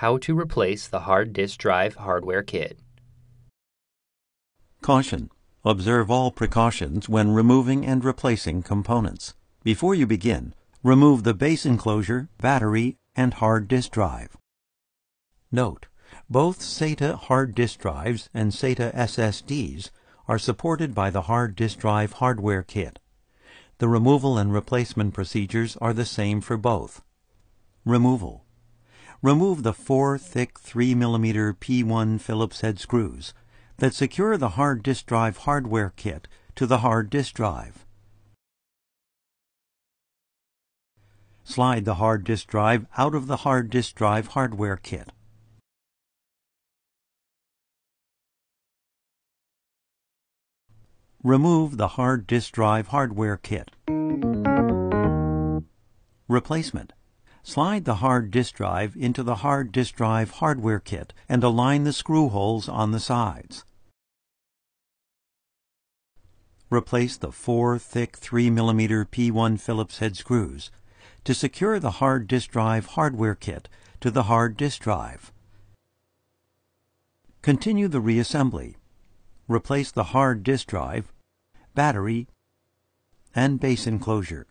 How to replace the hard disk drive hardware kit. Caution. Observe all precautions when removing and replacing components. Before you begin, remove the base enclosure, battery, and hard disk drive. Note: both SATA hard disk drives and SATA SSDs are supported by the hard disk drive hardware kit. The removal and replacement procedures are the same for both. Removal. Remove the 4 thick 3mm P1 Phillips head screws that secure the hard disk drive hardware kit to the hard disk drive. Slide the hard disk drive out of the hard disk drive hardware kit. Remove the hard disk drive hardware kit. Replacement. Slide the hard disk drive into the hard disk drive hardware kit and align the screw holes on the sides. Replace the 4 thick 3mm P1 Phillips head screws to secure the hard disk drive hardware kit to the hard disk drive. Continue the reassembly. Replace the hard disk drive, battery, and base enclosure.